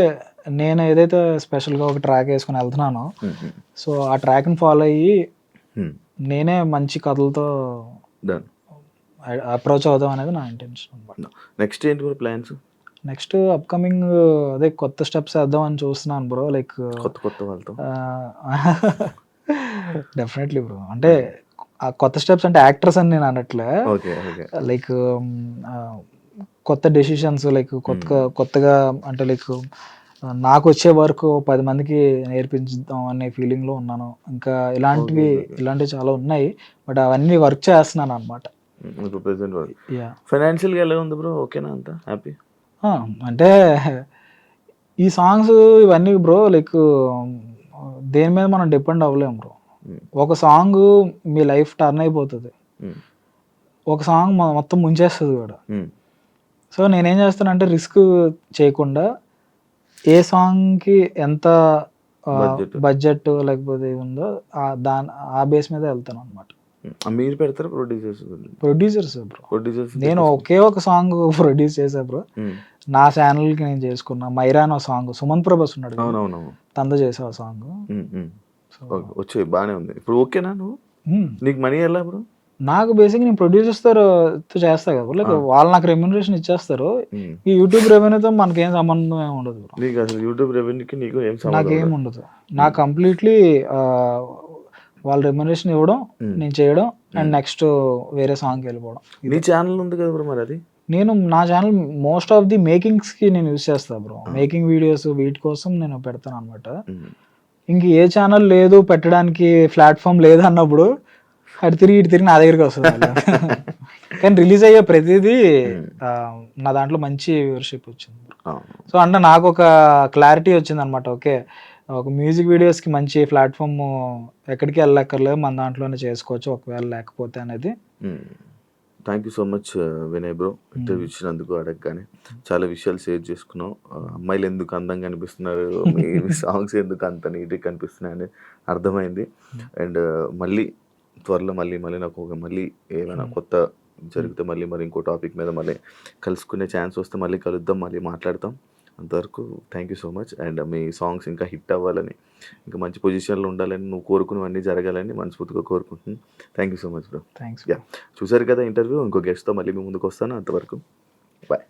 నేను ఏదైతే స్పెషల్‌గా ఒక ట్రాక్ ఏసుకొని ఎళ్తున్నానో, హ్మ్. హ్మ్. సో, ఆ ట్రాక్‌ని ఫాలో అయ్యి హ్మ్. నేనే మంచి కథలతో డన్. అప్రోచ్ అవుదాం అనేది నా ఇంటెన్షన్ అనమాట. నెక్స్ట్ ఏంటి బ్రో ప్లాన్స్? నెక్స్ట్ అప్‌కమింగ్ అదే కొత్త స్టెప్స్ ఏద్దామని చూస్తున్నాను బ్రో. లైక్ కొత్త వాళ్ళతో? Definitely bro. అంటే ఆ కొత్త స్టెప్స్ అంటే యాక్టర్స్ అని నేను అనట్లే. ఓకే. ఓకే. లైక్ ఆహ్, కొత్త డెసిషన్స్ లైక్ హ్మ్. కొత్తగా అంటే లైక్ నాకొచ్చే వర్క్ 10 మందికి నేర్పించుదాం అనే ఫీలింగ్‌లో ఉన్నాను. ఇంకా ఓకే. ఓకే. ఓకే. ఇలాంటివి చాలా ఉన్నాయి. బట్ అవన్నీ వర్క్ చేస్తున్నాననమాట. ఇప్పుడు ప్రెజెంట్ వర్క్. యాహ్! ఫైనాన్షియల్‌గా ఎలా ఉంది బ్రో? ఓకేనా అంతా? హ్యాపీ? ఆ! అంటే ఈ సాంగ్స్ ఇవన్నీ బ్రో లైక్ దేని మీద మనం డిపెండ్ అవ్వలేము బ్రో. హ్మ్. ఒక సాంగు మీ లైఫ్ టర్న్ అయిపోతది. హ్మ్. ఒక సాంగ్ మొత్తం ముంచేస్తది గూడా. హ్మ్. సో, నేనేం చేస్తానంటే రిస్క్ చేయకుండా ఏ సాంగ్‌కి ఎంత బడ్జెట్. బడ్జెట్ లేకపోతే ఉందో ఆ బేస్ మీద ఎళ్తాననమాట. మీరు పెడతారా ప్రొడ్యూసర్స్? ప్రొడ్యూసర్సే బ్రో. ప్రొడ్యూసర్స్ నేను పెట్టేసుకుంటారు. ఒకే ఒక సాంగ్ ప్రొడ్యూస్ చేశా బ్రో. హ్మ్. నా ఛానెల్‌కి నేను చేసుకున్న 'మైరా' అనే సాంగ్ 'సుమంత్ ప్రభాస్' ఉన్నాడు కదా! అవునవునవును. తనతో చేశా ఆ సాంగ్. హ్మ్. హ్మ్. So okay. వచ్చాయి బానే ఉంది. ఇప్పుడు ఓకేనా నువ్వు? హ్మ్. నీకు మనీ ఎలా బ్రో? నాకు బేసిక్‌గా నేను ప్రొడ్యూసర్స్‌తో చేస్తా కదా! లైక్ ఆ! వాళ్ళు నాకు రెమ్యూనరేషన్ ఇచ్చేస్తారు. హ్మ్. ఈ యూట్యూబ్ రెవెన్యూతో మనకేం సంబంధం ఏమి ఉండదు బ్రో. నీకు అసలు యూట్యూబ్ రెవెన్యూకి నీకు ఏం సంబంధం నాకేం ఉండదు. ఉండదు. నాకు హ్మ్. కంప్లీట్‌లీ ఆహ్, వాళ్ళు రెమ్యూనరేషన్ ఇవ్వడం, హ్మ్. నేను చేయడం అండ్ హ్మ్. నెక్స్ట్ వేరే సాంగ్‌కెళ్ళిపోవడం. నీ ఇదే. ఛానెల్ ఉంది కదా బ్రో మరి అది? నా ఛానెల్ మోస్ట్ ఆఫ్ ది మేకింగ్స్‌కి నేను యూజ్ చేస్తా బ్రో. ఆ! మేకింగ్ వీడియోస్ వీటి కోసం నేను పెడతాననమాట. హ్మ్. ఇంక ఏ ఛానెల్ లేదు పెట్టడానికి ప్లాట్‌ఫార్మ్ లేదన్నప్పుడు అటు తిరిగి ఇటు తిరిగి నా దగ్గరికి వస్తుంది మళ్ళీ. కానీ రిలీజ్ అయ్యే ప్రతిదీ ఆ, నా దాంట్లో మంచి వ్యూవర్షిప్ వచ్చింది. సో అంటే నాకు ఒక క్లారిటీ వచ్చింది అనమాట. ఓకే, ఒక మ్యూజిక్ వీడియోస్కి మంచి ప్లాట్ఫామ్ ఎక్కడికి వెళ్ళక్కర్లేదు, మన దాంట్లోనే చేసుకోవచ్చు ఒకవేళ లేకపోతే అనేది. Thank you so much Vinay bro, interview ఇచ్చినందుకు. అడగగానే చాలా విషయాలు షేర్ చేసుకున్నాం. అమ్మాయిలు ఎందుకు అందంగా కనిపిస్తున్నారు, మీ సాంగ్స్ ఎందుకు అంత నీట్గా కనిపిస్తున్నాయి అని అర్థమైంది. అండ్ మళ్ళీ త్వరలో మళ్ళీ నాకు మళ్ళీ ఏమైనా కొత్త జరిగితే మళ్ళీ ఇంకో టాపిక్ మీద మళ్ళీ కలుసుకునే ఛాన్స్ వస్తే మళ్ళీ కలుద్దాం, మళ్ళీ మాట్లాడతాం. అంతవరకు thank you so much. And me songs ఇంకా హిట్ అవ్వాలని, ఇంకా మంచి పొజిషన్లో ఉండాలని, నువ్వు కోరుకున్నవన్నీ జరగాలని మనస్ఫూర్తిగా కోరుకుంటున్నాను. Thank you so much bro. Thanks. Yeah, చూసారు కదా ఇంటర్వ్యూ. ఇంకో గెస్ట్తో మళ్ళీ మీ ముందుకు వస్తాను. అంతవరకు బాయ్.